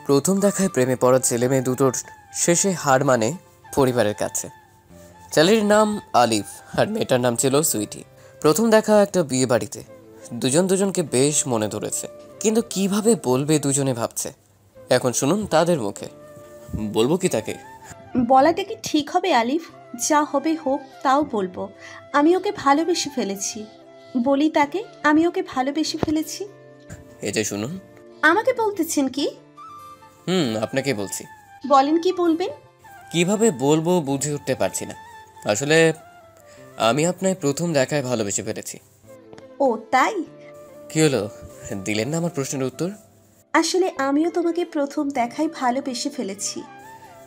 প্রথম দেখায় প্রেমে পড়া ছেলে মেয়ে দুটোর শেষে হার মানে পরিবারের কাছে। ছেলের নাম আলিফ আর মেয়েটার নাম ছিল সুইটি। প্রথম দেখা একটা বিয়ে বাড়িতে, দুজন দুজনকে বেশ মনে ধরেছে, কিন্তু কিভাবে বলবে দুজনে ভাবছে। এখন শুনুন তাদের মুখে। বলবো কি তাকে? বলাটা কি ঠিক হবে আলিফ? যা হবে হোক, তাও বলবো আমি ওকে ভালোবেসে ফেলেছি। বলি তাকে আমি ওকে ভালোবেসে ফেলেছি। এই যে শুনুন। আমাকে বলতেছেন কি? আপনাকে বলছি। বলেন, কি বলবেন? কিভাবে বলবো বুঝে উঠতে পারছি না। আসলে আমি আপনায় প্রথম দেখায় ভালোবেসে ফেলেছি। ও তাই? কি হলো, দিলেন না আমার প্রশ্নের উত্তর? আসলে আমিও তোমাকে প্রথম দেখায় ভালোবেসে ফেলেছি।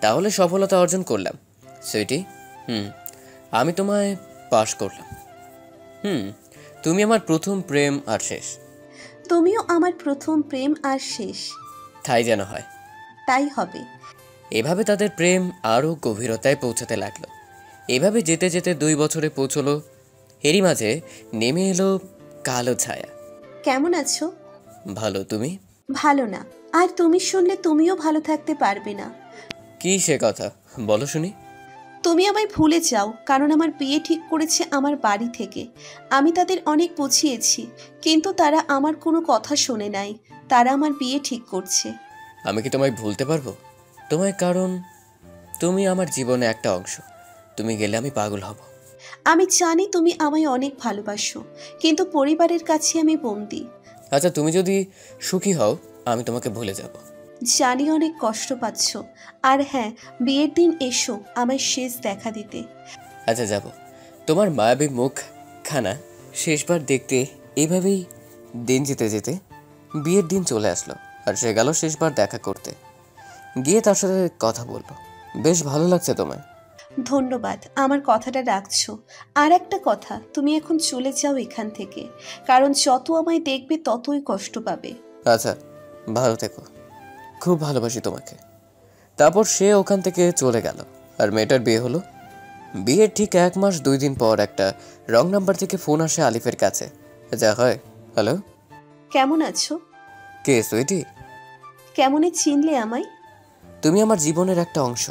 তাহলে সফলতা অর্জন করলাম সুইটি। আমি তোমায় পাশ করলাম। তুমি আমার প্রথম প্রেম আর শেষ। তুমিও আমার প্রথম প্রেম আর শেষ। তাই যেন হয়। তাই হবে। এভাবে তাদের প্রেম আরও গভীরতায় পৌঁছাতে লাগলো। এভাবে যেতে যেতে 2 বছরে পৌঁছলো। এরই মাঝে নেমে এলো কালো ছায়া। কেমন আছো? ভালো, তুমি? ভালো না। আর তুমি শুনলে তুমিও ভালো থাকতে পারবে না। কি সে কথা, বলো শুনি। তুমি আমায় ভুলে যাও, কারণ আমার বিয়ে ঠিক করেছে আমার বাড়ি থেকে। আমি তাদের অনেক বুঝিয়েছি, কিন্তু তারা আমার কোনো কথা শোনে নাই। তারা আমার বিয়ে ঠিক করছে। আমি কি তোমায় ভুলতে পারবো তোমায়? কারণ তুমি আমার জীবনে একটা অংশ। তুমি গেলে আমি পাগল হব। আমি জানি তুমি আমায় অনেক ভালোবাসো, কিন্তু পরিবারের কাছে আমি বন্দি। আচ্ছা, তুমি যদি সুখী হও আমি তোমাকে ভুলে যাব। জানি অনেক কষ্ট পাচ্ছ। আর হ্যাঁ, বিয়ের দিন এসো আমায় শেষ দেখা দিতে। আচ্ছা, যাব। তোমার মায়াবী মুখ খানা শেষবার দেখতে। এইভাবেই দিন যেতে যেতে বিয়ের দিন চলে আসলো, আর সে গেল শেষবার দেখা করতে। গিয়ে তার সাথে কথা বললো। বেশ ভালো লাগছে তোমায়। ধন্যবাদ, আমার কথাটা রাখছো। আর একটা কথা, তুমি এখন চলে যাও এখান থেকে, কারণ যত আমায় দেখবে ততই কষ্ট পাবে। আচ্ছা, ভালো থেকো। খুব ভালোবাসি তোমাকে। তারপর সে ওখান থেকে চলে গেল, আর মেয়েটার বিয়ে হলো। বিয়ের ঠিক 1 মাস 2 দিন পর একটা রং নাম্বার থেকে ফোন আসে আলিফের কাছে। যা হয়, হ্যালো। কেমন আছো? কে সুইটি? কেমনে চিনলে আমায়? তুমি আমার জীবনের একটা অংশ,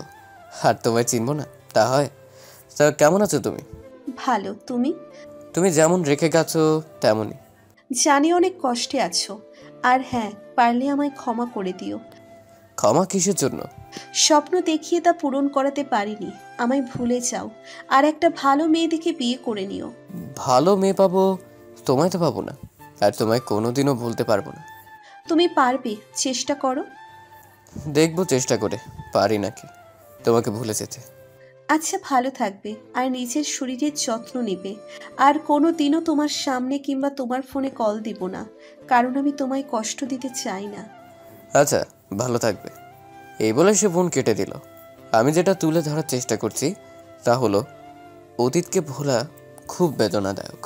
আর তোমায় চিনবো না তা হয়? তা কেমন আছো তুমি? ভালো, তুমি? তুমি যেমন রেখে গেছো তেমনই। জানি অনেক কষ্টে আছো। আর হ্যাঁ, পারলে আমায় ক্ষমা করে দিও। ক্ষমা কিসের জন্য? স্বপ্ন দেখিয়ে তা পূরণ করাতে পারিনি। আমায় ভুলে যাও, আর একটা ভালো মেয়ে দেখে বিয়ে করে নিও। ভালো মেয়ে পাবো, তোমায় তো পাবো না। আর তোমায় কোনোদিনও ভুলতে পারবো না। তুমি পারবে, চেষ্টা করো। দেখবো চেষ্টা করে পারি নাকি তোমাকে ভুলে যেতে। আচ্ছা, ভালো থাকবে আর নিজের শরীরের যত্ন নেবে। আর কোনো দিনও তোমার সামনে কিংবা তোমার ফোনে কল দিব না, কারণ আমি তোমায় কষ্ট দিতে চাই না। আচ্ছা, ভালো থাকবে। এই বলে সে ফোন কেটে দিল। আমি যেটা তুলে ধরার চেষ্টা করছি তা হলো, অতীতকে ভোলা খুব বেদনাদায়ক।